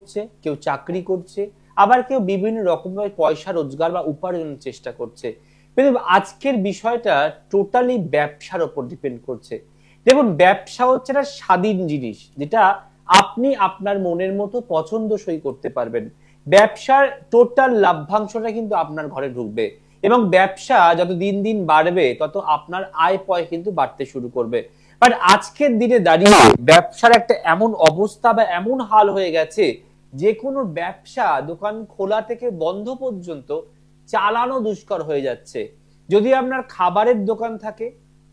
করছে, কেউ চাকরি করছে, আবার কেউ বিভিন্ন রকমের পয়সা রোজগার বা উপার্জনের চেষ্টা করছে। কিন্তু আজকের বিষয়টা টোটালি ব্যবসার উপর ডিপেন্ড করছে। দেখুন, ব্যবসা হচ্ছে একটা স্বাধীন জিনিস, যেটা আপনি আপনার মনের মতো পছন্দসই করতে পারবেন। ব্যবসার টোটাল লাভ্যাংশটা কিন্তু আপনার ঘরে ঢুকবে, এবং ব্যবসা যত দিন দিন বাড়বে তত আপনার আয় পয় কিন্তু বাড়তে শুরু করবে। বাট আজকের দিনে দাঁড়িয়ে ব্যবসার একটা এমন অবস্থা বা এমন হাল হয়ে গেছে, যে কোনো ব্যবসা দোকান খোলা থেকে বন্ধ পর্যন্ত চালানো দুষ্কর হয়ে যাচ্ছে। যদি আপনার খাবারের দোকান থাকে,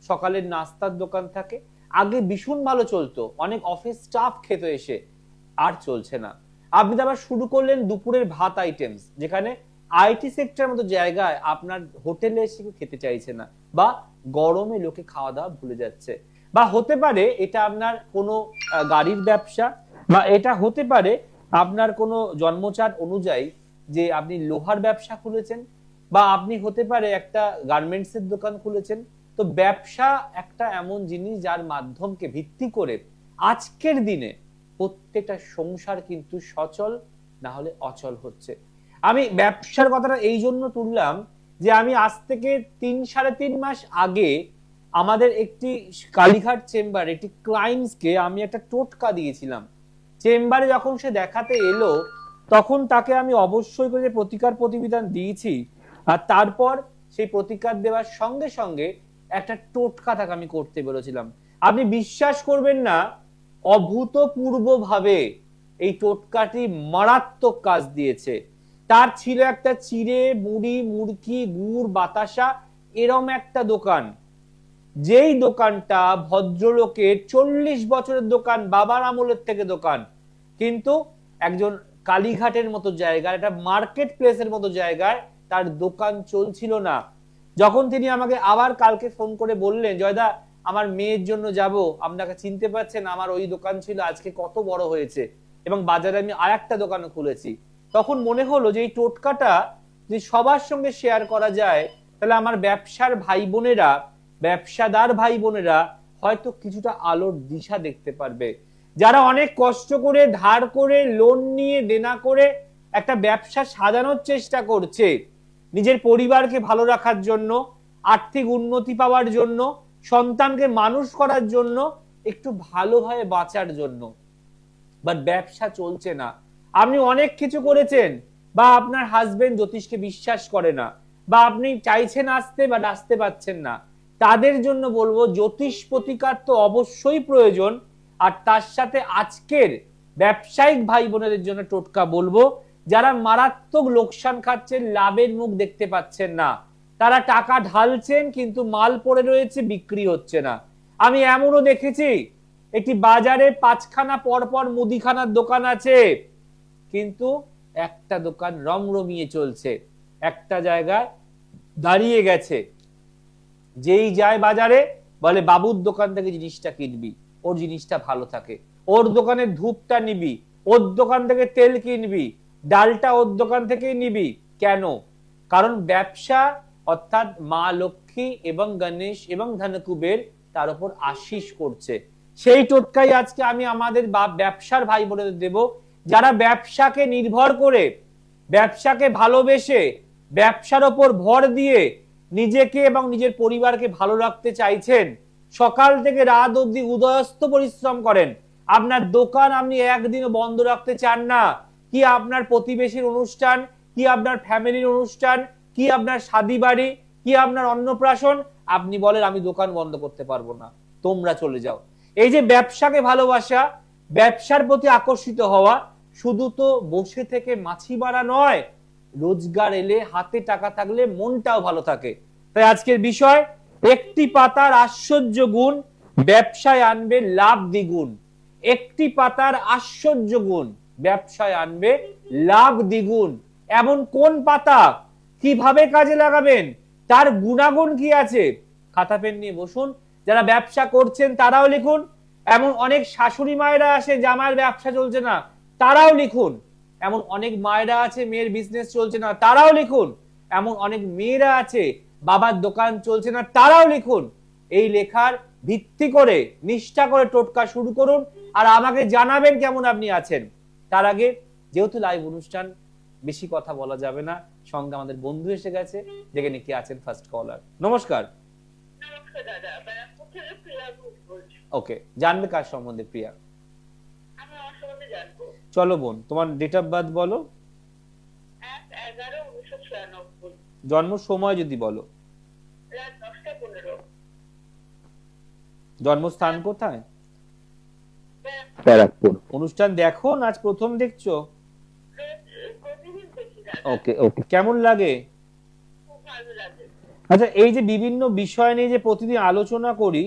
সকালের নাস্তার দোকান থাকে, আগে ভীষণ ভালো চলতো, অনেক অফিস স্টাফ খেত এসে, আর চলছে না। আপনি তো আবার শুরু করলেন দুপুরের ভাত আইটেমস, যেখানে আইটি সেক্টরের মতো জায়গায় আপনার হোটেলে এসে কেউ খেতে চাইছে না, বা গরমে লোকে খাওয়া দাওয়া ভুলে যাচ্ছে। বা হতে পারে এটা আপনার কোনো গাড়ির ব্যবসা, বা এটা হতে পারে আপনার কোনো জন্মচার অনুযায়ী যে আপনি লোহার ব্যবসা খুলেছেন, বা আপনি হতে পারে একটা গার্মেন্টস এর দোকান খুলেছেন। তো ব্যবসা একটা এমন জিনিস যার মাধ্যমকে ভিত্তি করে আজকের দিনে প্রত্যেকটা সংসার কিন্তু সচল না হলে অচল হচ্ছে। আমি ব্যবসার কথাটা এই জন্য তুললাম যে আমি আজ থেকে 3-3.5 মাস আগে আমাদের একটি কালীঘাট চেম্বার একটি ক্লায়েন্টসকে আমি একটা টোটকা দিয়েছিলাম। চেম্বারে যখন সে দেখাতে এলো, তখন তাকে আমি অবশ্যই করে প্রতিকার প্রতিবিধান দিয়েছি, আর তারপর সেই প্রতিকার দেওয়ার সঙ্গে সঙ্গে একটা টোটকা তাকে আমি করতে বলেছিলাম। আপনি বিশ্বাস করবেন না, অভূতপূর্ব ভাবে এই টোটকাটি মারাত্মক কাজ দিয়েছে। তার ছিল একটা চিড়ে মুড়ি মুড়কি গুড় বাতাসা এরম একটা দোকান, যেই দোকানটা ভদ্রলোকের 40 বছরের দোকান, বাবার আমলের থেকে দোকান, কিন্তু একজন কালীঘাটের মতো জায়গায়, একটা মার্কেট প্লেসের মতো জায়গায় তার দোকান চলছিল না। যখন তিনি আমাকে আবার কালকে ফোন করে বললেন, জয়দা আমার মেয়ের জন্য যাব, আপনাকে চিনতে পারছেন, আমার ওই দোকান ছিল, আজকে কত বড় হয়েছে এবং বাজারে আমি আর একটা দোকান খুলেছি, তখন মনে হলো যে এই টোটকাটা যদি সবার সঙ্গে শেয়ার করা যায়, তাহলে আমার ব্যবসার ভাই বোনেরা, ব্যবসাদার ভাই বোনেরা হয়তো কিছুটা আলোর দিশা দেখতে পারবে। যারা অনেক কষ্ট করে ধার করে লোন নিয়ে দেনা করে একটা ব্যবসা সাজানোর চেষ্টা করছে, নিজের পরিবারকে ভালো রাখার জন্য, আর্থিক উন্নতি পাওয়ার জন্য, সন্তানকে মানুষ করার জন্য, একটু ভালোভাবে বাঁচার জন্য, বাট ব্যবসা চলছে না। আপনি অনেক কিছু করেছেন, বা আপনার হাজবেন্ড জ্যোতিষকে বিশ্বাস করে না, বা আপনি চাইছেন আসতে বাট আসতে পাচ্ছেন না, তাদের জন্য বলবো জ্যোতিষ প্রতিকার তো অবশ্যই প্রয়োজন। আর তার সাথে আজকের ব্যবসায়িক ভাই বোনেদের জন্য টোটকা বলবো, যারা মারাত্মক লোকসান খাচ্ছেন, লাভের মুখ দেখতে পাচ্ছেন না, তারা টাকা ঢালছেন কিন্তু মাল পড়ে রয়েছে, বিক্রি হচ্ছে না। আমি এমনও দেখেছি একটি বাজারে 5খানা পরপর মুদিখানার দোকান আছে, কিন্তু একটা দোকান রমরমিয়ে চলছে, একটা জায়গায় দাঁড়িয়ে গেছে। যেই যায় বাজারে বলে বাবুর দোকান থেকে জিনিসটা কিনবি, ওর জিনিসটা ভালো থাকে, ওর দোকানের ধূপটা নিবি, ওর দোকান থেকে তেল কিনবি, ডালটা ওর দোকান থেকেই নিবি। কেন? কারণ ব্যবসা অর্থাৎ মা লক্ষ্মী এবং গণেশ এবং ধনকুবের তার উপর আশীষ করছে। সেই টোটকাই আজকে আমি আমাদের ব্যবসার ভাই বোনেদের দেব, যারা ব্যবসাকে নির্ভর করে, ব্যবসাকে ভালোবেসে, ব্যবসার ওপর ভর দিয়ে নিজেকে এবং নিজের পরিবারকে ভালো রাখতে চাইছেন। সকাল থেকে রাত অবধি উদয়স্ত পরিশ্রম করেন, আপনার দোকান আপনি একদিনও বন্ধ রাখতে চান না। কি আপনার প্রতিবেশীর অনুষ্ঠান, কি আপনার ফ্যামিলির অনুষ্ঠান, কি আপনার শাদী বাড়ি, কি আপনার অন্নপ্রাশন, আপনি বলেন আমি দোকান বন্ধ করতে পারবো না, তোমরা চলে যাও। এই যে ব্যবসাকে ভালোবাসা, ব্যবসার প্রতি আকর্ষিত হওয়া, শুধু তো বসে থেকে মাছি মারা নয়, রোজগার এলে, হাতে টাকা থাকলে মনটাও ভালো থাকে। তাই আজকের বিষয়, একটি পাতার আশ্চর্য গুণ ব্যবসায় আনবে লাভ দ্বিগুণ। একটি পাতার আশ্চর্য গুণ ব্যবসায় আনবে লাভ দ্বিগুণ। এমন কোন পাতা, কিভাবে কাজে লাগাবেন, তার গুণাগুণ কি আছে, খাতা পেন নিয়ে বসুন। যারা ব্যবসা করছেন তারাও লিখুন। এমন অনেক শাশুড়ি মায়েরা আসে, জামাইয়ের ব্যবসা চলছে না, তারাও লিখুন। এমন অনেক মায়েরা আছে মেয়ের বিজনেস চলছে না, তারাও লিখুন। এমন অনেক মেয়েরা আছে বাবার দোকান চলছে না, তারাও লিখুন। এই লেখার ভিত্তি করে নিষ্ঠা করে টোটকা শুরু করুন, আর আমাকে জানাবেন কেমন আপনি আছেন। তার আগে যেহেতু লাইভ অনুষ্ঠান, বেশি কথা বলা যাবে না। সঙ্গে আমাদের বন্ধু এসে গেছে, দেখে নি কে আছেন ফার্স্ট কলার। নমস্কার। ওকে, জানবে কার সম্বন্ধে প্রিয়া? চলো বোন, তোমার ডেট অফ বার্থ বলো, জন্ম সময় যদি বলো, জন্মস্থান কোথায়? ব্যারাকপুর। অনুষ্ঠান দেখো না আজ প্রথম দেখছো? ওকে ওকে, কেমন লাগে? আচ্ছা, এই যে বিভিন্ন বিষয় নিয়ে যে প্রতিদিন আলোচনা করি,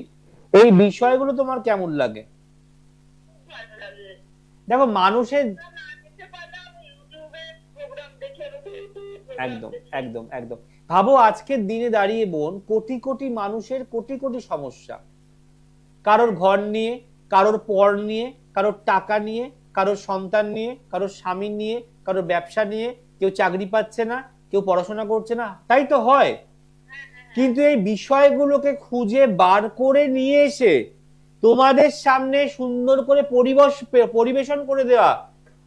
এই বিষয়গুলো তোমার কেমন লাগে? দেখো মানুষের একদম একদম একদম ভাবো আজকের দিনে দাঁড়িয়ে বোন, কোটি কোটি মানুষের কোটি কোটি সমস্যা, কারোর ঘর নিয়ে, কারোর পর নিয়ে, কারোর টাকা নিয়ে, কারোর সন্তান নিয়ে, কারোর স্বামী নিয়ে, কারোর ব্যবসা নিয়ে, কেউ চাকরি পাচ্ছে না, কেউ পড়াশোনা করছে না, তাই তো হয়। কিন্তু এই বিষয়গুলোকে খুঁজে বার করে নিয়ে এসে তোমাদের সামনে সুন্দর করে পরিবেশন করে দেওয়া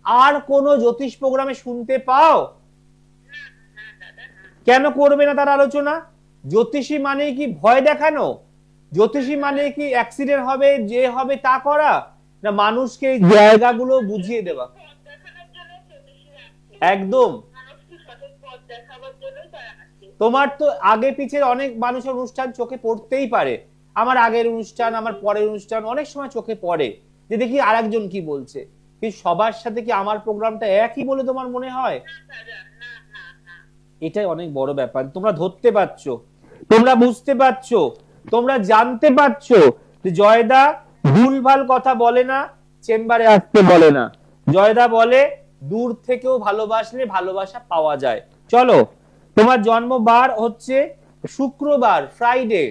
আর কোন জ্যোতিষ প্রোগ্রামে শুনতে পাও? কেন করবে না তার আলোচনা? জ্যোতিষী মানে কি ভয় দেখানো? জ্যোতিষী মানে কি অ্যাক্সিডেন্ট হবে, যে হবে তা করা? না মানুষকে এই জায়গাগুলো বুঝিয়ে দেওয়া? একদম। তোমার তো আগে পিছে অনেক মানুষের অনুষ্ঠান চোখে পড়তেই পারে, আমার আগের অনুষ্ঠান, আমার পরের অনুষ্ঠান অনেক সময় চোখে পড়ে, যে দেখি আরেকজন কি বলছে, কিন্তু সবার সাথে কি আমার প্রোগ্রামটা একই বলে তোমার মনে হয়? এটাই অনেক বড় ব্যাপার। তোমরা ধরতে পারছো, তোমরা বুঝতে পারছো, তোমরা জানতে পারছো যে জয়দা ভুলভাল কথা বলে না, চেম্বারে আসতে বলে না। জয়দা বলে দূর থেকেও ভালোবাসলে ভালোবাসা পাওয়া যায়। চলো, তোমার জন্মবার হচ্ছে শুক্রবার, ফ্রাইডে।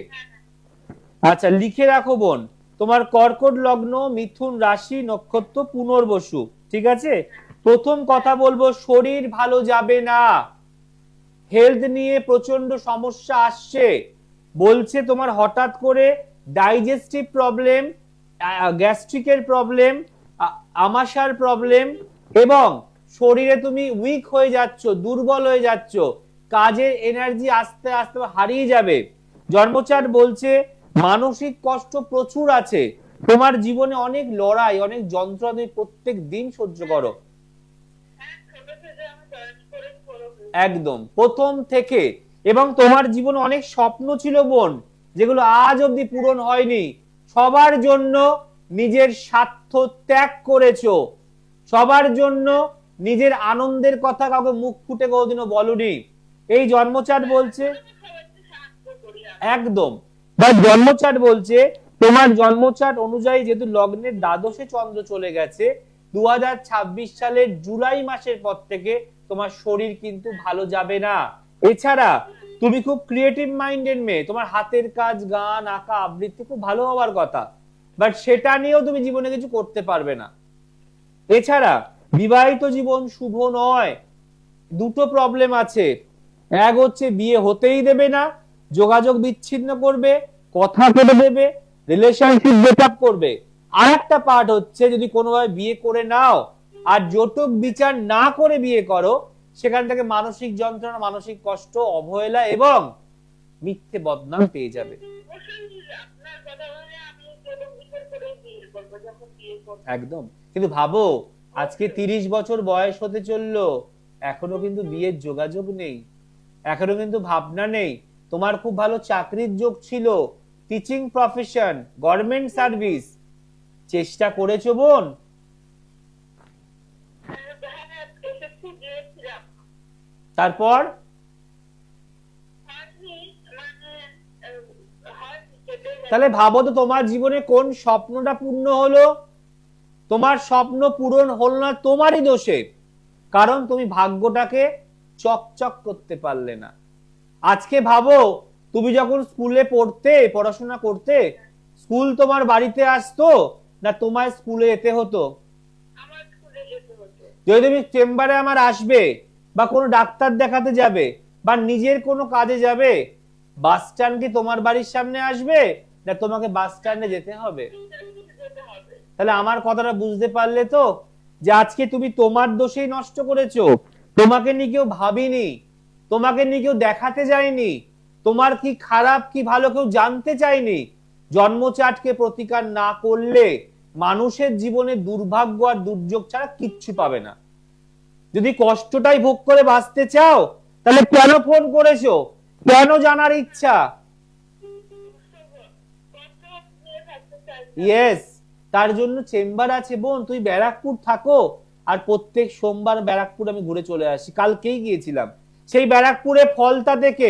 আচ্ছা লিখে রাখো বোন, তোমার কর্কট লগ্ন, মিথুন রাশি, নক্ষত্র পুনর্বসু, ঠিক আছে? প্রথম কথা বলবো, শরীর ভালো যাবে না, হেলথ নিয়ে প্রচন্ড সমস্যা আসছে। বলছে তোমার হঠাৎ করে ডাইজেস্টিভ প্রবলেম, গ্যাস্ট্রিকের প্রবলেম, আমাশার প্রবলেম, এবং শরীরে তুমি উইক হয়ে যাচ্ছ, দুর্বল হয়ে যাচ্ছ, কাজের এনার্জি আস্তে আস্তে হারিয়ে যাবে। জন্মচার্ট বলছে মানসিক কষ্ট প্রচুর আছে, তোমার জীবনে অনেক লড়াই, অনেক যন্ত্রণা তুমি প্রত্যেক দিন সহ্য করো। একদম প্রথম থেকে। এবং তোমার জীবনে অনেক স্বপ্ন ছিল বোন, যেগুলো আজ অব্দি পূরণ হয়নি। সবার জন্য নিজের স্বার্থ ত্যাগ করেছো, সবার জন্য নিজের আনন্দের কথা কাউকে মুখ ফুটে কোনোদিনও বলনি। এই জন্মচার্ট বলছে একদম, বা জন্মচার্ট বলছে তোমার জন্মচার্ট অনুযায়ী যেহেতু লগ্নের দ্বাদশে চন্দ্র চলে গেছে, 2026 সালের জুলাই মাসের পর থেকে তোমার শরীর কিন্তু ভালো যাবে না। এছাড়া তুমি খুব ক্রিয়েটিভ মাইন্ডেড মেয়ে, তোমার হাতের কাজ, গান, আঁকা, আবৃত্তি খুব ভালো হওয়ার কথা, বাট সেটা নিয়েও তুমি জীবনে কিছু করতে পারবে না। এছাড়া বিবাহিত জীবন শুভ নয়, দুটো প্রবলেম আছে। এক হচ্ছে বিয়ে হতেই দেবে না, যোগাযোগ বিচ্ছিন্ন করবে, কথা কেটে দেবে, রিলেশনশিপ ব্রেকআপ করবে। আর একটা পার্ট হচ্ছে যদি কোনোভাবে বিয়ে করে নাও আর যৌতুক বিচার না করে বিয়ে করো, সেখান থেকে মানসিক যন্ত্রণা, মানসিক কষ্ট, অবহেলা এবং মিথ্যে বদনাম পেয়ে যাবে। একদম। কিন্তু ভাবো আজকে 30 বছর বয়স হতে চললো, এখনো কিন্তু বিয়ের যোগাযোগ নেই, এখনো কিন্তু ভাবনা নেই। তোমার খুব ভালো চাকরির যোগ ছিল, টিচিং প্রফেশন, গভর্নমেন্ট সার্ভিস, চেষ্টা করেছো বোন? তারপর তাহলে ভাবো তো তোমার জীবনে কোন স্বপ্নটা পূর্ণ হলো? তোমার স্বপ্ন পূরণ হলো না তোমারই দোষে, কারণ তুমি ভাগ্যটাকে চকচক করতে পারলে না। আজকে ভাবো তুমি যখন স্কুলে পড়তে, পড়াশোনা করতে, স্কুল তোমার বাড়িতে আসতো না তোমার স্কুলে যেতে হতো? যদি তুমি চেম্বারে আমার আসবে বা কোনো ডাক্তার দেখাতে যাবে বা নিজের কোনো কাজে যাবে, বাস স্ট্যান্ড কি তোমার বাড়ির সামনে আসবে না তোমাকে বাস স্ট্যান্ডে যেতে হবে? তাহলে আমার কথাটা বুঝতে পারলে তো? যে আজকে তুমি তোমার দোষেই নষ্ট করেছো, তোমাকে নিয়ে কেউ ভাবিনি, তোমাকে নিয়ে কেউ দেখাতে যায়নি, তোমার কি খারাপ কি ভালো কেউ জানতে চায়নি। জন্মচাটকে প্রতিকার না করলে মানুষের জীবনে দুর্ভাগ্য আর দুর্যোগ ছাড়া কিচ্ছু পাবে না। যদি কষ্টটাই ভোগ করে বাঁচতে চাও তাহলে কেন ফোন করেছো, কেন জানার ইচ্ছা? ইয়েস, তার জন্য চেম্বার আছে বোন, তুই ব্যারাকপুর থাকো, আর প্রত্যেক সোমবার ব্যারাকপুর আমি ঘুরে চলে আসি, কালকেই গিয়েছিলাম। সেই ব্যারাকপুরে ফলতা থেকে,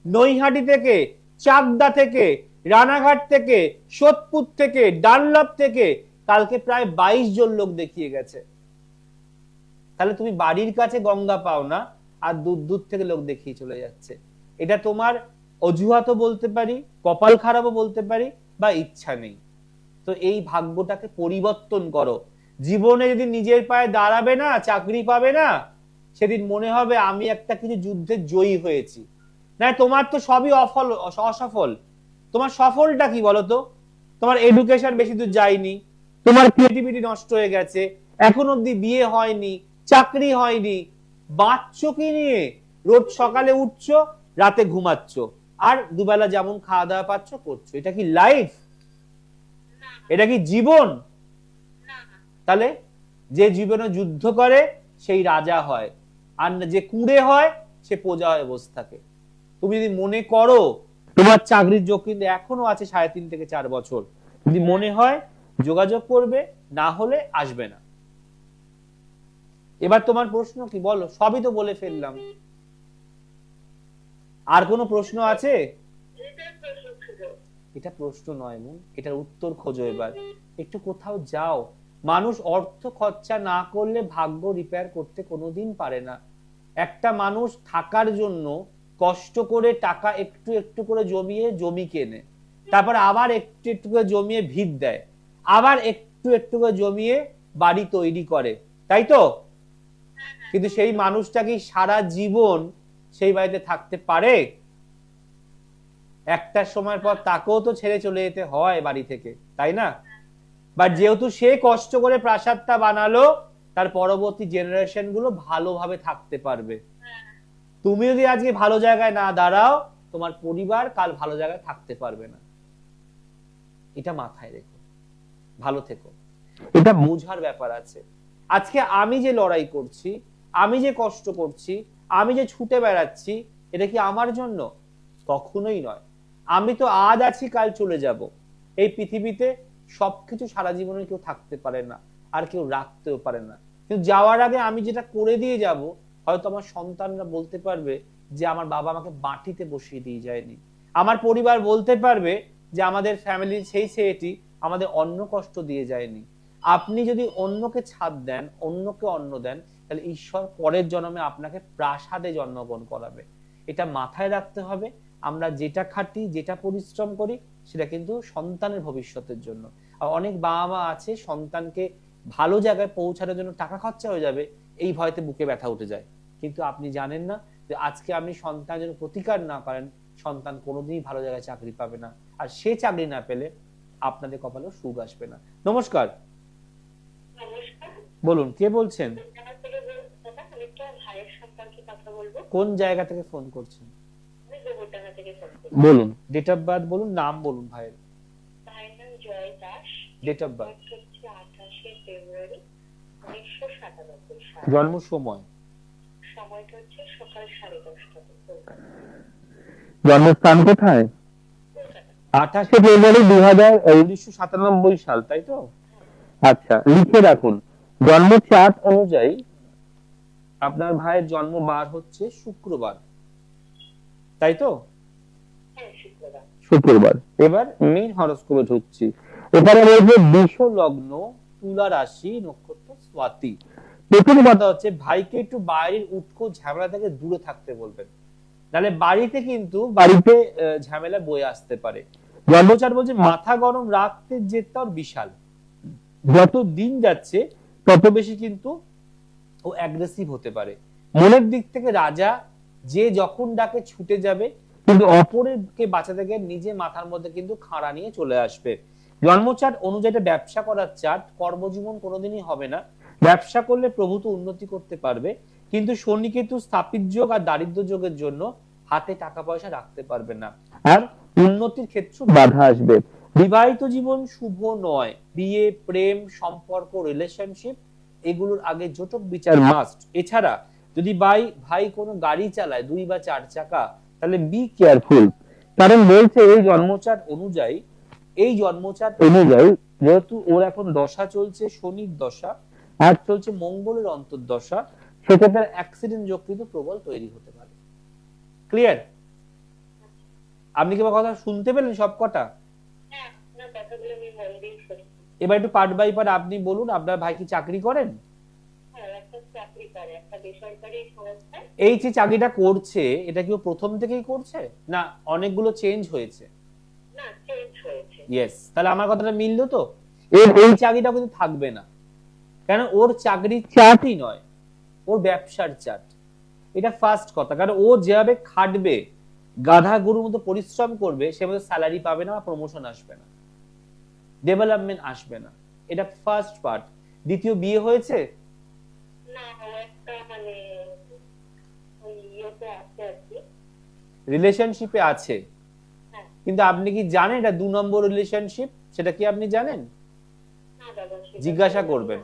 নৈহাটি থেকে, চাকদা থেকে, রানাঘাট থেকে, সোদপুর থেকে, ডানলপ থেকে কালকে প্রায় 22 জন লোক দেখিয়ে গেছে। তাহলে তুমি বাড়ির কাছে গঙ্গা পাও না, আর দূর দূর থেকে লোক দেখিয়ে চলে যাচ্ছে। এটা তোমার অজুহাতও বলতে পারি, কপাল খারাপও বলতে পারি, বা ইচ্ছা নেই। তো এই ভাগ্যটাকে পরিবর্তন করো। জীবনে যদি নিজের পায়ে দাঁড়াবে না, চাকরি পাবে না, সেদিন মনে হবে আমি একটা কিছু যুদ্ধে জয়ী হয়েছি। না, তোমার তো সবই অসফল। তোমার সফলটা কি বলতো? তোমার এডুকেশন বেশি দূর যায়নি, তোমার ক্রিয়েটিভিটি নষ্ট হয়ে গেছে, এখন অব্দি বিয়ে হয়নি, চাকরি হয়নি, বাচ্চো কি নিয়ে? রোজ সকালে উঠছো, রাতে ঘুমাচ্ছ, আর দুবেলা যেমন খাওয়া দাওয়া পাচ্ছ করছো। এটা কি লাইফ? এটা কি জীবন? তাহলে যে জীবনে যুদ্ধ করে সেই রাজা হয়, আর যে কুঁড়ে হয় সে প্রজা হয়ে বসে থাকে। তুমি যদি মনে করো তোমার চাকরির যোগ কিন্তু এখনো আছে 3.5 থেকে 4 বছর, যদি মনে হয় যোগাযোগ করবে, না হলে আসবে না। এবার তোমার প্রশ্ন কি বলো? সবই তো বলে ফেললাম, আর কোনো প্রশ্ন আছে? এটা প্রশ্ন নয় মন, এটার উত্তর খোঁজো। এবার একটু কোথাও যাও। মানুষ অর্থ খরচা না করলে ভাগ্য রিপেয়ার করতে কোনোদিন পারে না। একটা মানুষ থাকার জন্য কষ্ট করে টাকা একটু একটু করে জমিয়ে জমি কেনে, তারপর আবার একটু একটু করে জমিয়ে ভিত দেয়, আবার একটু একটু করে জমিয়ে বাড়ি তৈরি করে, তাই তো? কিন্তু সেই মানুষটা কি সারা জীবন সেই বাড়িতে থাকতে পারে? একটা সময়ের পর তাকেও তো ছেড়ে চলে যেতে হয় বাড়ি থেকে, তাই না? বাট যেহেতু সে কষ্ট করে প্রাসাদটা বানালো, তার পরবর্তী জেনারেশন গুলো ভালোভাবে থাকতে পারবে। তুমি যদি আজকে ভালো জায়গায় না দাঁড়াও, তোমার পরিবার কাল ভালো জায়গায় থাকতে পারবে না। এটা মাথায় রেখো, ভালো থেকো। এটা বোঝার ব্যাপার আছে। আজকে আমি যে লড়াই করছি, আমি যে কষ্ট করছি, আমি যে ছুটে বেড়াচ্ছি, এটা কি আমার জন্য? কখনোই নয়। আমি তো আজ আছি, কাল চলে যাব। এই পৃথিবীতে সবকিছু সারা জীবনে কেউ থাকতে পারে না, আর কেউ রাখতেও পারে না। কিন্তু যাওয়ার আগে আমি যেটা করে দিয়ে যাব, হয়তো আমার সন্তানরা বলতে পারবে যে আমার বাবা আমাকে মাটিতে বসিয়ে দিয়ে যায়নি। আমার পরিবার বলতে পারবে যে আমাদের ফ্যামিলির সেই ছেলেটি আমাদের অন্ন কষ্ট দিয়ে যায়নি। আপনি যদি অন্যকে ছাদ দেন, অন্যকে অন্ন দেন, তাহলে ঈশ্বর পরের জন্মে আপনাকে প্রাসাদে জন্মগ্রহণ করাবে। এটা মাথায় রাখতে হবে। আমরা যেটা খাটি, যেটা পরিশ্রম করি, সেটা কিন্তু সন্তানের ভবিষ্যতের জন্য। আর অনেক বাবা মা আছে সন্তানকে ভালো জায়গায় পৌঁছানোর জন্য টাকা খরচা হয়ে যাবে, এই ভয়তে বুকে ব্যথা উঠে যায়। কিন্তু আপনি জানেন না যে আজকে আপনি সন্তান যেন প্রতিকার না করেন, সন্তান কোনোদিনই ভালো জায়গায় চাকরি পাবে না, আর সে চাকরি না পেলে আপনাদের কপালেও সুখ আসবে না। নমস্কার, বলুন কে বলছেন? কোন জায়গা থেকে ফোন করছেন? বলুন, ডেট অফ বার্থ বলুন, নাম বলুন ভাইয়ের। ডেট অফ বার্থ, জন্ম সময়, জন্মস্থান কোথায়? 28শে ফেব্রুয়ারি 1997 সাল, তাই তো? আচ্ছা, লিখে রাখুন। জন্ম চার্ট অনুযায়ী আপনার ভাইয়ের জন্ম বার হচ্ছে শুক্রবার, তাই তো? শুক্রবার। এবার মেইন হরোস্কোপে ঢুকছি। এখানে রয়েছে বৃষ লগ্ন, তুলা রাশি, নক্ষত্র স্বাতি। প্রথম কথা হচ্ছে ভাইকে একটু বাইরের উৎকো ঝামেলা থেকে দূরে থাকতে বলবেন, নাহলে বাড়িতে ঝামেলা বয়ে আসতে পারে। জন্মচার বলছে মাথা গরম রাখতে যেতে বিশাল, যত দিন যাচ্ছে তত বেশি কিন্তু ও অ্যাগ্রেসিভ হতে পারে। মনের দিক থেকে রাজা, যে যখন ডাকে ছুটে যাবে, কিন্তু অপরকে বাঁচাতে গিয়ে নিজে মাথার মধ্যে কিন্তু খাড়া নিয়ে চলে আসবে। জন্মচার্ট অনুযায়ী ব্যবসা করার চার্ট, কর্মজীবন কোনোদিনই হবে না। ব্যবসা করলে প্রভূত উন্নতি করতে পারবে, কিন্তু শনি কেতু স্থাপিত যোগ আর দারিদ্র যোগের জন্য হাতে টাকা পয়সা রাখতে পারবে না, আর উন্নতির ক্ষেত্রে বাধা আসবে। বিবাহিত জীবন শুভ নয়, বিয়ে, প্রেম, সম্পর্ক, রিলেশনশিপ এগুলোর আগে জটক বিচার মাস্ট। এছাড়া যদি ভাই কোনো গাড়ি চালায় 2 বা 4 চাকা, তাহলে বি কেয়ারফুল। কারণ বলছে এই জন্মচাট অনুযায়ী যেহেতু ওর এখন দশা চলছে শনির দশা আর চলছে মঙ্গলের অন্তর্দশা, সেক্ষেত্রে অ্যাক্সিডেন্ট যোগ কিন্তু প্রবল তৈরি হতে পারে। ক্লিয়ার? আপনি কি আমার কথা শুনতে পেলেন সব কটা? এবার একটু পার্ট বাই পার্ট আপনি বলুন, আপনার ভাই কি চাকরি করেন? এই যে চাকরিটা করছে, এটা কি ও প্রথম থেকেই করছে না অনেকগুলো চেঞ্জ হয়েছে? ইয়েস, তাহলে আমার কথাটা মিললো তো। এই চাকরিটা কিন্তু থাকবে না, কারণ ওর চাকরির চার্টই নয়, ওর ব্যবসার চার্ট। এটা ফার্স্ট কথা। কারণ ও যেভাবে খাটবে, গাধা গরুর মতো পরিশ্রম করবে, সেভাবে স্যালারি পাবে না, প্রমোশন আসবে না, ডেভেলপমেন্ট আসবে না। এটা ফার্স্ট পার্ট। দ্বিতীয়, বিয়ে হয়েছে? রিলেশনশিপে আছে, কিন্তু আপনি কি জানেন এটা 2 নম্বর রিলেশনশিপ? সেটা কি আপনি জানেন? জিজ্ঞাসা করবেন,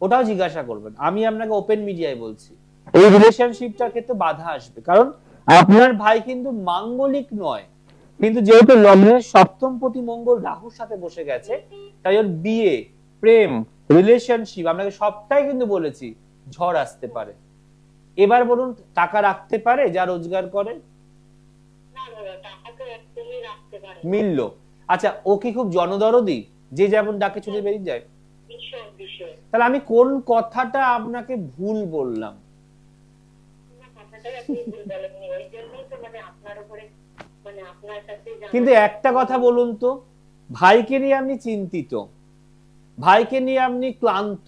ওটাও জিজ্ঞাসা করবেন। আমি আপনাকে ওপেন মিডিয়ায় বলছি, এই রিলেশনশিপটার ক্ষেত্রে বাধা আসবে, কারণ আপনার ভাই কিন্তু মাঙ্গলিক নয়, কিন্তু যেহেতু লগ্নের সপ্তমপতি মঙ্গল রাহুর সাথে বসে গেছে, তাই ওর বিয়ে, প্রেম, রিলেশনশিপ, আপনাকে সবটাই কিন্তু বলেছি, ঝড় আসতে পারে। এবার বলুন, টাকা রাখতে পারে যা রোজগার করে? মিলল। আচ্ছা, ও কি খুব জনদরদি, যে যেমন ডাকে ছুটে বেরিয়ে যায়? তাহলে আমি কোন কথাটা আপনাকে ভুল বললাম? কিন্তু একটা কথা বলুন তো, ভাইকে নিয়ে আপনি চিন্তিত, ভাইকে নিয়ে আপনি ক্লান্ত,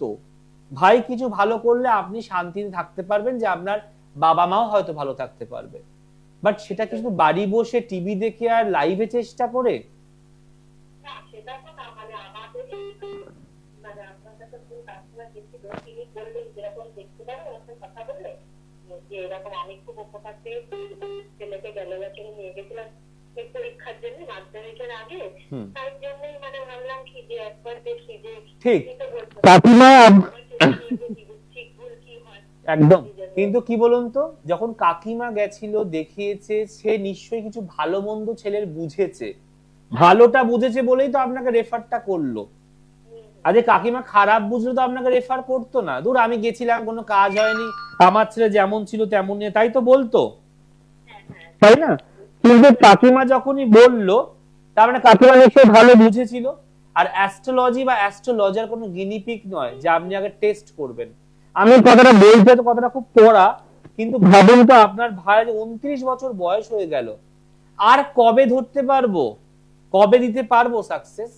ভাই কিছু ভালো করলে আপনি শান্তিতে থাকতে পারবেন, যে আপনার বাবা মাও হয়তো ভালো থাকতে পারবে, বাট সেটা কিন্তু বাড়ি বসে টিভি দেখে আর লাইভে চেষ্টা করে। ঠিক কাকিমা একদম। কিন্তু কি বলুন তো, যখন কাকিমা গেছিল দেখিয়েছে, সে নিশ্চয়ই কিছু ভালো মন্দ ছেলের বুঝেছে, ভালোটা বুঝেছে বলেই তো আপনাকে রেফারটা করলো। আরে কাকিমা খারাপ বুঝলো তো আপনাকে রেফার করতো না, দূর আমি গেছিলাম কোনো কাজ হয়নি, আমার ছেলে যেমন ছিল তেমন নিয়ে, তাই তো বলতো, তাই না? কিন্তু কাকিমা যখনই বললো, তার মানে কাকিমা নিশ্চয়ই ভালো বুঝেছিল। আর অ্যাস্ট্রোলজি বা অ্যাস্ট্রোলজার কোনো গিনিপিক নয় যে আপনি আগে টেস্ট করবেন। আমি কথাটা বলতে তো কথাটা খুব পড়া, কিন্তু ভাবুন তো, আপনার ভাইয়ের 29 বছর বয়স হয়ে গেল, আর কবে ধরতে পারবো, কবে দিতে পারবো সাকসেস?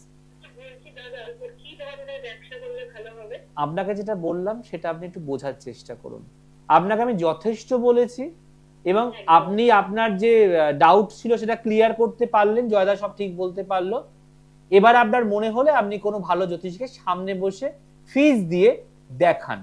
আপনাকে যেটা বললাম সেটা আপনি একটু বোঝার চেষ্টা করুন। আপনাকে আমি যথেষ্ট বলেছি, এবং আপনি আপনার যে ডাউট ছিল সেটা ক্লিয়ার করতে পারলেন, জয়দা সব ঠিক বলতে পারলো। এবার আপনার মনে হলে আপনি কোনো ভালো জ্যোতিষীকে সামনে বসে ফিস দিয়ে দেখান।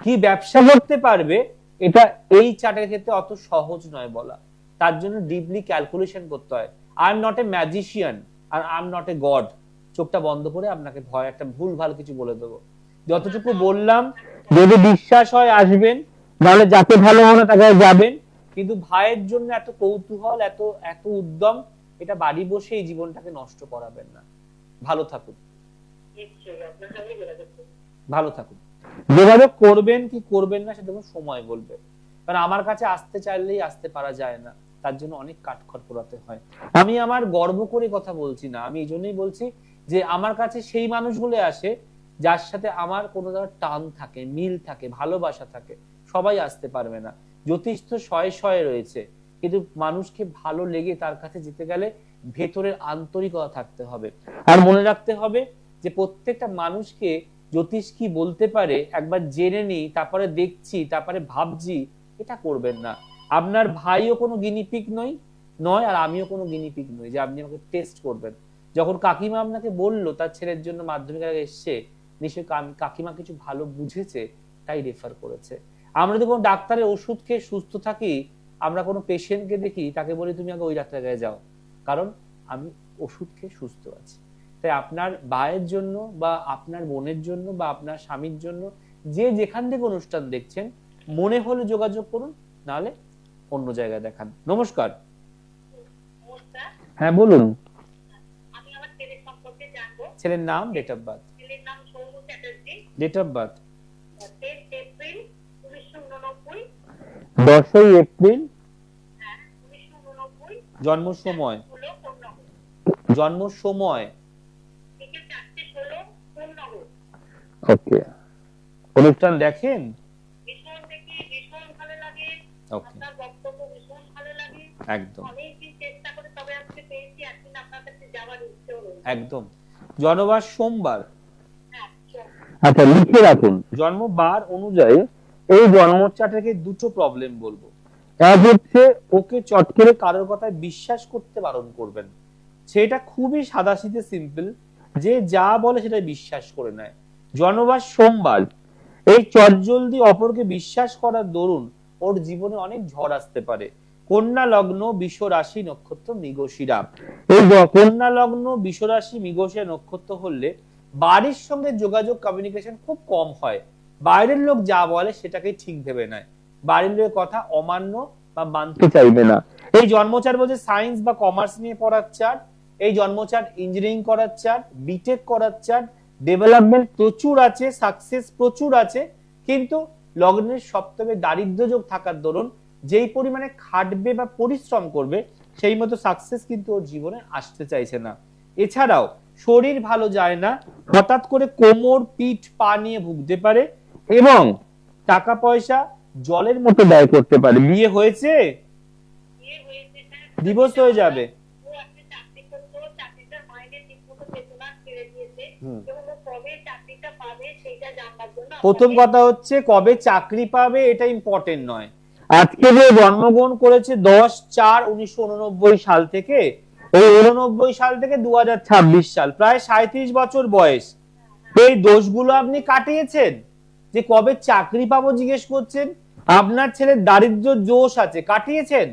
কি ব্যবসা করতে পারবে এটা এই চার্টের ক্ষেত্রে অত সহজ নয় বলা, তার জন্য ডিপলি ক্যালকুলেশন করতে হয়। I am not a magician আর I am not a god. চোখটা বন্ধ করে আপনাকে ভয় একটা ভুল ভাল কিছু বলে দেবো। যতটুকু বললাম, যদি বিশ্বাস হয় আসবেন, নাহলে যাকে ভালো মনে তাকে যাবেন, কিন্তু ভাইয়ের জন্য এত কৌতূহল, এত এত উদ্যম, এটা বাড়ি বসে এই জীবনটাকে নষ্ট করাবেন না। ভালো থাকুন, ভালো থাকুন। যোগাযোগ করবেন কি করবেন না সেটা সময় বলবে, কারণ আমার কাছে আসতে চাইলেই আসতে পারা যায় না, তার জন্য অনেক কাঠখড় পোড়াতে হয়। আমি আমার গর্ব করে কথা বলছি না, আমি এই জন্যই বলছি যে আমার কাছে সেই মানুষগুলো আসে যার সাথে আমার কোনো টান থাকে, মিল থাকে, ভালোবাসা থাকে। সবাই আসতে পারবে না, জ্যোতিষ তো শয়ে শয়ে রয়েছে, কিন্তু মানুষকে ভালো লেগে তার কাছে যেতে গেলে ভেতরের আন্তরিকতা থাকতে হবে। আর মনে রাখতে হবে যে প্রত্যেকটা মানুষকে জ্যোতিষ কি বলতে পারে একবার জেনে নিই, তারপরে দেখছি, তারপরে ভাবছি, এটা করবেন না। আপনার ভাইও কোনো গিনিপিক নয়, আর আমিও কোনো গিনিপিক নই যে আপনি আমাকে টেস্ট করবেন। যখন কাকিমা আপনাকে বললো তার ছেলের জন্য মাধ্যমিক আগে এসছে, নিশ্চয়ই কাকিমা কিছু ভালো বুঝেছে তাই রেফার করেছে। আমরা যদি কোনো ডাক্তারের ওষুধ খেয়ে সুস্থ থাকি, আমরা কোনো পেশেন্টকে দেখি তাকে বলি তুমি আগে ওই ডাক্তারের কাছে যাও, কারণ আমি ওষুধ খেয়ে সুস্থ আছি। তাই আপনার ভাইয়ের জন্য বা আপনার বোনের জন্য বা আপনার স্বামীর জন্য যে যেখান থেকে অনুষ্ঠান দেখছেন, মনে হলে যোগাযোগ করুন, নাহলে অন্য জায়গায় দেখান। নমস্কার। হ্যাঁ বলুন। আমি আমার ছেলের সম্পর্কে জানবো। ছেলের নাম, ডেট অফ বার্থ। ছেলের নাম Soumya Chatterjee. Date of birth 10 April 1989। 10 April. হ্যাঁ 1989। জন্ম সময়। জন্ম সময় বিকেল 4:16 পূর্ণনগর। ওকে। অনুষ্ঠান দেখেন? ভীষণ দেখি, ভীষণ ভালো লাগে। আপনার বক্তব্য ভীষণ ভালো লাগে। একদম। অনেকদিন চেষ্টা করে তবে আজকে পেয়েছি, একদিন আপনার কাছে যাওয়ার ইচ্ছে হলো। একদম। জন্মবার সোমবার। হ্যাঁ। আচ্ছা লিখে রাখুন। জন্মবার অনুযায়ী এই জন্মচার্টে দুটো প্রবলেম বলবো। এক হচ্ছে ওকে চট করে কারোর কথায় বিশ্বাস করতে বারণ করবেন। সেটা খুবই সাদাসিধে সিম্পল, যে যা বলে সেটা বিশ্বাস করে নেয়। জন্মবার সোমবার, এই চটজলদি অপরকে বিশ্বাস করার দরুন ওর জীবনে অনেক ঝড় আসতে পারে। কন্যা লগ্ন, বৃষ রাশি, নক্ষত্র মৃগশিরা। এই কন্যা লগ্ন, বৃষ রাশি, মৃগশিরা নক্ষত্র হলে বাড়ির সঙ্গে যোগাযোগ, কমিউনিকেশন খুব কম হয়। বাইরের লোক যা বলে সেটাকে ঠিক ভেবে নেয়, বাড়ির লোকের কথা অমান্য বা মানতে চাইবে না। এই জন্মচার বলছে সায়েন্স বা কমার্স নিয়ে পড়ার চার্ট। এই জন্মচার ইঞ্জিনিয়ারিং করার চার্ট, বিটেক করার চার্ট, ডেভেলপমেন্ট প্রচুর আছে, সাকসেস প্রচুর আছে, কিন্তু লগ্নের সপ্তমে দারিদ্র যোগ থাকার দরুন যেই পরিমাণে খাটবে বা পরিশ্রম করবে সেই মতো সাকসেস কিন্তু ওর জীবনে আসতে চাইছে না। এছাড়াও শরীর ভালো যায় না, হঠাৎ করে কোমর, পিঠ, পা নিয়ে ভুগতে পারে এবং টাকা পয়সা জলের মতো ব্যয় করতে পারে। বিয়ে হয়েছে? ডিভোর্স হয়ে যাবে। প্রথম কথা হচ্ছে কবে চাকরি পাবে এটা ইম্পর্টেন্ট নয়। আজকে যে জন্মগ্রহণ করেছে 10/4/1989 সাল থেকে, ওই 89 সাল থেকে 2026 সাল, প্রায় 37 বছর বয়স। এই দোষগুলো আপনি কাটিয়েছেন। যে কবে চাকরি পাবো জিজ্ঞেস করছেন। আপনার ছেলের দারিদ্র দোষ আছে, কাটিয়েছেন।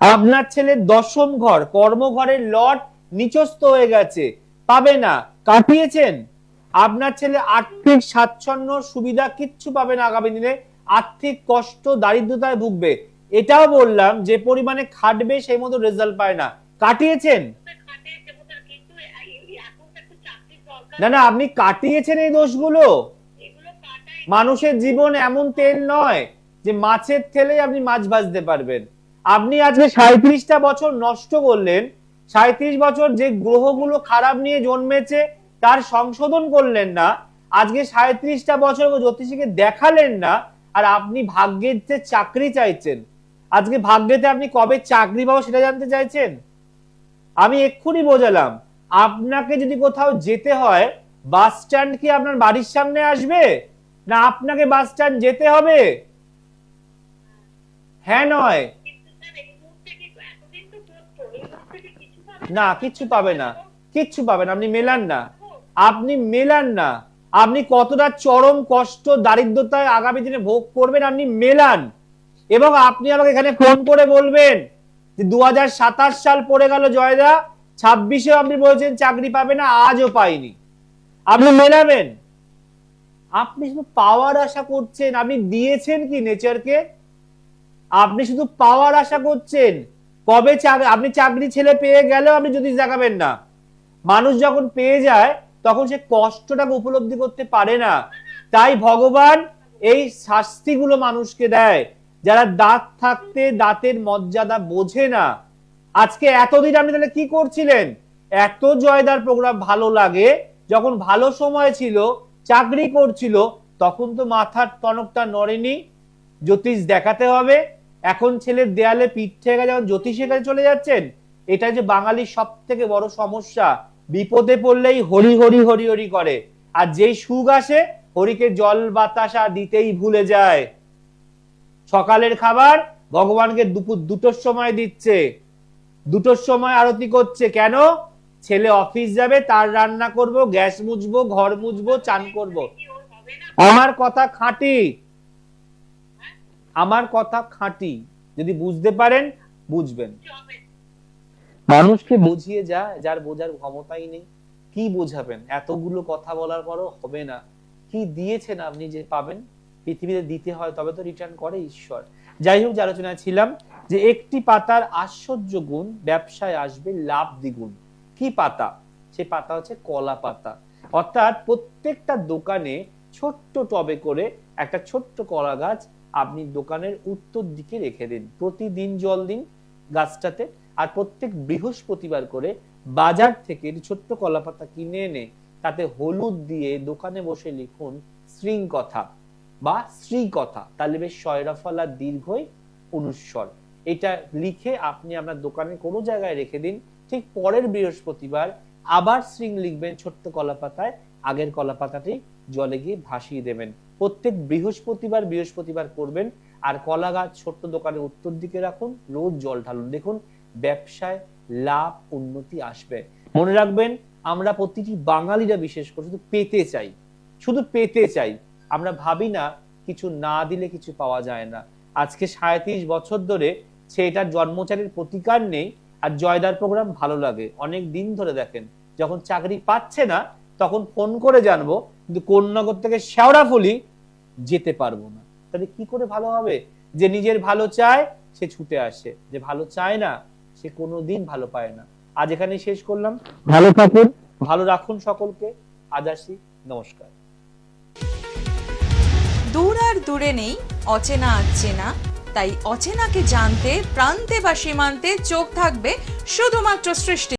আপনার ছেলের দশম ঘর, কর্মঘরের লট নিচস্থ হয়ে গেছে, পাবে না, কাটিয়েছেন। আপনার ছেলে আর্থিক স্বাচ্ছন্দ্য সুবিধা কিচ্ছু পাবে না আগামী দিনে, আর্থিক কষ্ট, দারিদ্রতায় ভুগবে। এটাও বললাম যে পরিমাণে খাটবে সেই মতো রেজাল্ট পায় না, কাটিয়েছেন। না না, আপনি কাটিয়েছেন এই দোষগুলো। মানুষের জীবন এমন তেল নয় যে মাছের তেলে আপনি মাছ ভাজতে পারবেন। আপনি আজকে 37টা বছর নষ্ট করলেন। 37 বছর যে গ্রহগুলো খারাপ নিয়ে জন্মেছে তার সংশোধন করলেন না। আজকে 37টা বছর জ্যোতিষীকে দেখালেন না, আর আপনি ভাগ্যের যে চাকরি চাইছেন। আজকে ভাগ্যেতে আপনি কবে চাকরি পাবো সেটা জানতে চাইছেন। আমি এক্ষুনি বোঝালাম, আপনাকে যদি কোথাও যেতে হয়, বাস স্ট্যান্ড কি আপনার বাড়ির সামনে আসবে, না আপনাকে বাস স্ট্যান্ড যেতে হবে? হ্যাঁ নয় না, কিচ্ছু পাবে না, কিচ্ছু পাবেন। আপনি মেলান না, আপনি মেলান না। আপনি কতটা চরম কষ্ট দারিদ্রতায় আগামী দিনে ভোগ করবেন আপনি মেলান। এবং আপনি আমাকে এখানে ফোন করে বলবেন যে 2027 সাল পড়ে গেল জয়দা, 26-এও আপনি বলেছেন চাকরি পাবে না, আজও পাইনি। আপনি মেলাবেন। আপনি শুধু পাওয়ার আশা করছেন, আপনি দিয়েছেন কি নেচারকে? আপনি শুধু পাওয়ার আশা করছেন। কবে আপনি চাকরি ছেলে পেয়ে গেলেও আপনি যদি দেখাবেন না। মানুষ যখন পেয়ে যায় তখন সে কষ্টটাকে উপলব্ধি করতে পারে না। তাই ভগবান এই শাস্তিগুলো মানুষকে দেয় যারা দাঁত থাকতে দাঁতের মর্যাদা বোঝে না। আজকে এতদিন আপনি তাহলে কি করছিলেন? এত জয়দার প্রোগ্রাম ভালো লাগে, যখন ভালো সময় ছিল, চাকরি করছিল, তখন তো মাথার টনকটা নড়েনি। জ্যোতিষ দেখাতে হবে। এখন ছেলের দেয়ালে পিঠ থেকে যখন জ্যোতিষের কাছে চলে যাচ্ছেন, এটা যে বাঙালির সব থেকে বড় সমস্যা। বিপদে পড়লেই হরি হরি হরি হরি করে, আর যেই সুখ আসে হরিকে জল বাতাসা দিতেই ভুলে যায়। সকালের খাবার ভগবানকে দুপুর 2টোর সময় দিচ্ছে, 2টোর সময় আরতি করছে। কেন? ছেলে অফিস যাবে, তার রান্না করব, গ্যাস মুছবো, ঘর মুছবো, চান করব। কি ওর হবে না? আমার কথা খাঁটি, আমার কথা খাঁটি, যদি বুঝতে পারেন বুঝবেন। কি হবে? মানুষকে বুঝিয়ে যায় যার বোঝার ক্ষমতাই নেই, কি বোঝাবেন? এতগুলো কথা বলার পরও হবে না। কি দিয়েছেন আপনি যে পাবেন? পৃথিবীতে দিতে হয়, তবে তো রিটার্ন করে ঈশ্বর। যাই হোক, যে আলোচনায় ছিলাম যে একটি পাতার আশ্চর্য গুণ, ব্যবসায় আসবে লাভ দ্বিগুণ। কি পাতা? সেই পাতা হচ্ছে কলা পাতা। অর্থাৎ প্রত্যেকটা দোকানে ছোট্ট টবে করে একটা ছোট্ট কলা গাছ আপনি দোকানের উত্তর দিকে রেখে দিন, প্রতিদিন জল দিন গাছটাতে। আর প্রত্যেক বৃহস্পতিবার করে বাজার থেকে ছোট্ট কলা পাতা কিনে এনে তাতে হলুদ দিয়ে দোকানে বসে লিখুন শৃঙ্খলা বা শ্রীকথা, তাহলে বেশ শয়রাফলা দীর্ঘই অনুস্বর। এটা লিখে আপনি আপনার দোকানে কোনো জায়গায় রেখে দিন। ঠিক পরের বৃহস্পতিবার আবার শৃং লিখবেন ছোট্ট কলা পাতায়, আগের কলা পাতাটি জলে গিয়ে ভাসিয়ে দেবেন। প্রত্যেক বৃহস্পতিবার বৃহস্পতিবার করবেন। আর কলা গাছ ছোট্ট দোকানের উত্তর দিকে রাখুন, রোজ জল ঢালুন, দেখুন ব্যবসায় লাভ উন্নতি আসবে। মনে রাখবেন, আমরা প্রতিটি বাঙালিরা বিশেষ করে শুধু পেতে চাই, শুধু পেতে চাই। আমরা ভাবি না কিছু না দিলে কিছু পাওয়া যায় না। আজকে 37 বছর ধরে সে এটার জন্মচারীর প্রতিকার নেই, আর জয়দার প্রোগ্রাম ভালো লাগে অনেক দিন ধরে দেখেন। যখন চাকরি পাচ্ছে না তখন ফোন করে জানবো, কিন্তু কোন্নগর থেকে শেওড়াফুলি যেতে পারবো না। তাহলে কি করে ভালো হবে? যে নিজের ভালো চায় সে ছুটে আসে, যে ভালো চায় না সে কোনোদিন ভালো পায় না। আজ এখানেই শেষ করলাম। ভালো থাকুন, ভালো রাখুন সকলকে। আজ আসি, নমস্কার। দূর আর দূরে নেই অচেনা আচেনা, তাই অচেনাকে জানতে প্রান্তে বা সীমান্তে চোখ থাকবে শুধুমাত্র সৃষ্টি।